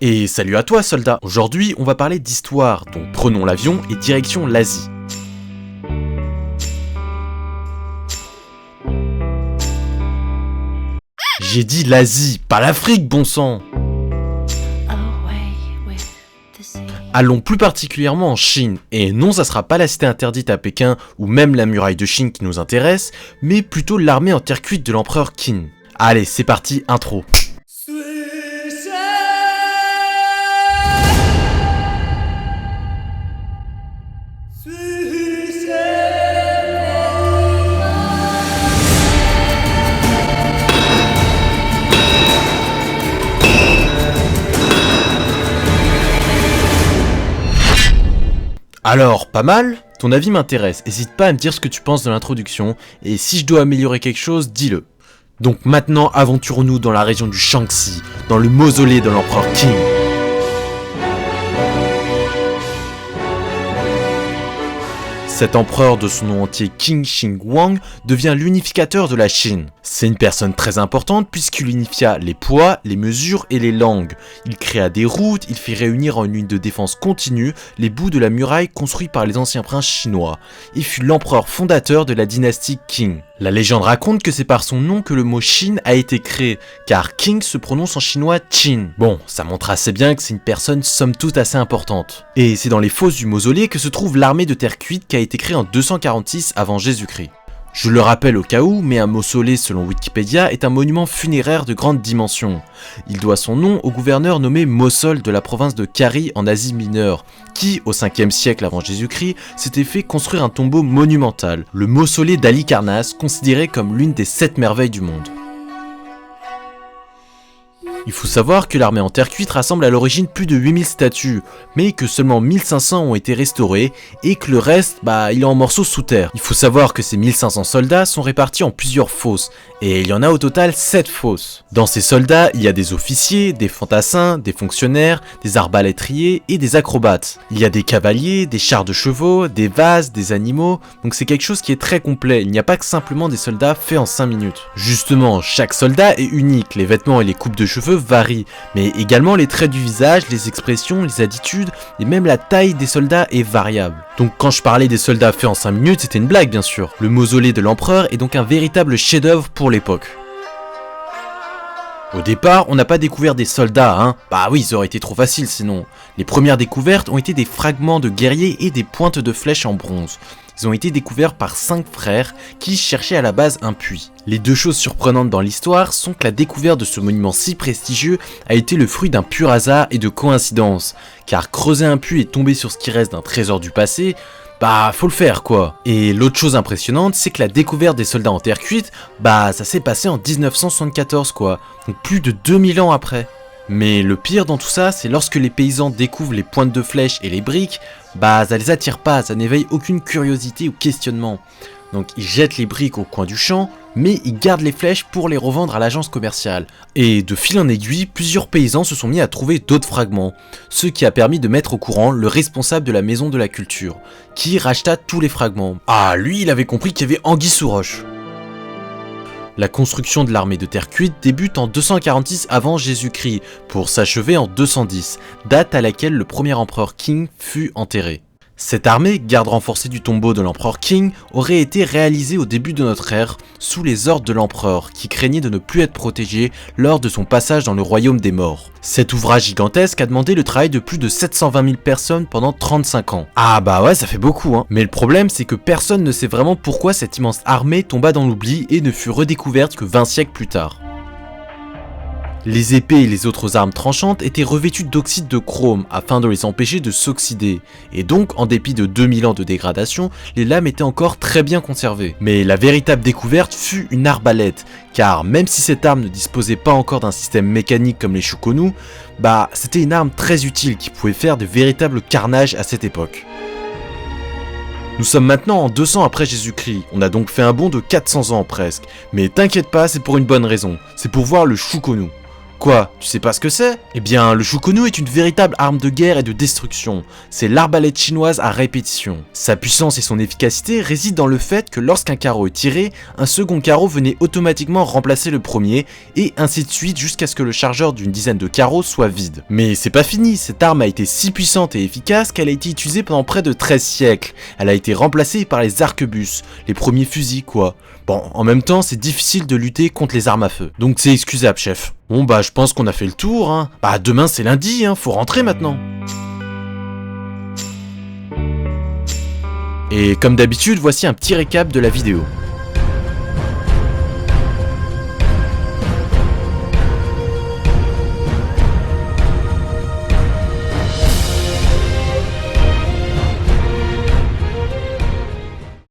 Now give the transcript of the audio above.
Et salut à toi soldat. Aujourd'hui on va parler d'histoire, donc prenons l'avion et direction l'Asie. J'ai dit l'Asie, pas l'Afrique, bon sang. Allons plus particulièrement en Chine, et non ça sera pas la cité interdite à Pékin ou même la muraille de Chine qui nous intéresse, mais plutôt l'armée en terre cuite de l'empereur Qin. Allez c'est parti, intro. Alors, pas mal? Ton avis m'intéresse, hésite pas à me dire ce que tu penses de l'introduction, et si je dois améliorer quelque chose, dis-le. Donc maintenant, aventurons-nous dans la région du Shaanxi, dans le mausolée de l'empereur Qin. Cet empereur de son nom entier Qin Shi Huang devient l'unificateur de la Chine. C'est une personne très importante puisqu'il unifia les poids, les mesures et les langues. Il créa des routes, il fit réunir en une ligne de défense continue les bouts de la muraille construits par les anciens princes chinois. Il fut l'empereur fondateur de la dynastie Qing. La légende raconte que c'est par son nom que le mot Chine a été créé, car Qing se prononce en chinois Qin. Bon, ça montre assez bien que c'est une personne somme toute assez importante. Et c'est dans les fosses du mausolée que se trouve l'armée de terre cuite qui a été créée en 246 avant Jésus-Christ. Je le rappelle au cas où, mais un mausolée selon Wikipédia est un monument funéraire de grande dimension. Il doit son nom au gouverneur nommé Mosul de la province de Kari en Asie mineure, qui, au 5e siècle avant Jésus-Christ, s'était fait construire un tombeau monumental, le mausolée d'Halicarnasse, considéré comme l'une des 7 merveilles du monde. Il faut savoir que l'armée en terre cuite rassemble à l'origine plus de 8000 statues, mais que seulement 1500 ont été restaurées et que le reste, il est en morceaux sous terre. Il faut savoir que ces 1500 soldats sont répartis en plusieurs fosses, et il y en a au total 7 fosses. Dans ces soldats, il y a des officiers, des fantassins, des fonctionnaires, des arbalétriers et des acrobates. Il y a des cavaliers, des chars de chevaux, des vases, des animaux, donc c'est quelque chose qui est très complet, il n'y a pas que simplement des soldats faits en 5 minutes. Justement, chaque soldat est unique, les vêtements et les coupes de cheveux varient, mais également les traits du visage, les expressions, les attitudes et même la taille des soldats est variable. Donc quand je parlais des soldats faits en 5 minutes, c'était une blague bien sûr. Le mausolée de l'empereur est donc un véritable chef-d'œuvre pour l'époque. Au départ, on n'a pas découvert des soldats, hein. Bah oui, ça aurait été trop facile sinon. Les premières découvertes ont été des fragments de guerriers et des pointes de flèches en bronze. Ils ont été découverts par 5 frères qui cherchaient à la base un puits. Les 2 choses surprenantes dans l'histoire sont que la découverte de ce monument si prestigieux a été le fruit d'un pur hasard et de coïncidence, car creuser un puits et tomber sur ce qui reste d'un trésor du passé, faut le faire quoi. Et l'autre chose impressionnante, c'est que la découverte des soldats en terre cuite, ça s'est passé en 1974 quoi, donc plus de 2000 ans après. Mais le pire dans tout ça, c'est lorsque les paysans découvrent les pointes de flèches et les briques, ça les attire pas, ça n'éveille aucune curiosité ou questionnement. Donc ils jettent les briques au coin du champ, mais ils gardent les flèches pour les revendre à l'agence commerciale. Et de fil en aiguille, plusieurs paysans se sont mis à trouver d'autres fragments, ce qui a permis de mettre au courant le responsable de la maison de la culture, qui racheta tous les fragments. Ah, lui il avait compris qu'il y avait anguille sous roche. La construction de l'armée de terre cuite débute en 246 avant Jésus-Christ pour s'achever en 210, date à laquelle le premier empereur Qing fut enterré. Cette armée, garde renforcée du tombeau de l'empereur Qing, aurait été réalisée au début de notre ère sous les ordres de l'empereur qui craignait de ne plus être protégé lors de son passage dans le royaume des morts. Cet ouvrage gigantesque a demandé le travail de plus de 720 000 personnes pendant 35 ans. Ah ouais, ça fait beaucoup hein. Mais le problème c'est que personne ne sait vraiment pourquoi cette immense armée tomba dans l'oubli et ne fut redécouverte que 20 siècles plus tard. Les épées et les autres armes tranchantes étaient revêtues d'oxyde de chrome afin de les empêcher de s'oxyder, et donc en dépit de 2000 ans de dégradation, les lames étaient encore très bien conservées. Mais la véritable découverte fut une arbalète, car même si cette arme ne disposait pas encore d'un système mécanique comme les shukonu, c'était une arme très utile qui pouvait faire de véritables carnages à cette époque. Nous sommes maintenant en 200 après Jésus-Christ, on a donc fait un bond de 400 ans presque, mais t'inquiète pas, c'est pour une bonne raison, c'est pour voir le shukonu. Quoi, tu sais pas ce que c'est? Eh bien, le Shukonu est une véritable arme de guerre et de destruction. C'est l'arbalète chinoise à répétition. Sa puissance et son efficacité résident dans le fait que lorsqu'un carreau est tiré, un second carreau venait automatiquement remplacer le premier, et ainsi de suite jusqu'à ce que le chargeur d'une dizaine de carreaux soit vide. Mais c'est pas fini, cette arme a été si puissante et efficace qu'elle a été utilisée pendant près de 13 siècles. Elle a été remplacée par les arquebuses, les premiers fusils quoi. Bon, en même temps, c'est difficile de lutter contre les armes à feu. Donc c'est excusable, chef. Bon bah, je pense qu'on a fait le tour, hein. Bah, demain c'est lundi, hein, faut rentrer maintenant. Et comme d'habitude, voici un petit récap de la vidéo.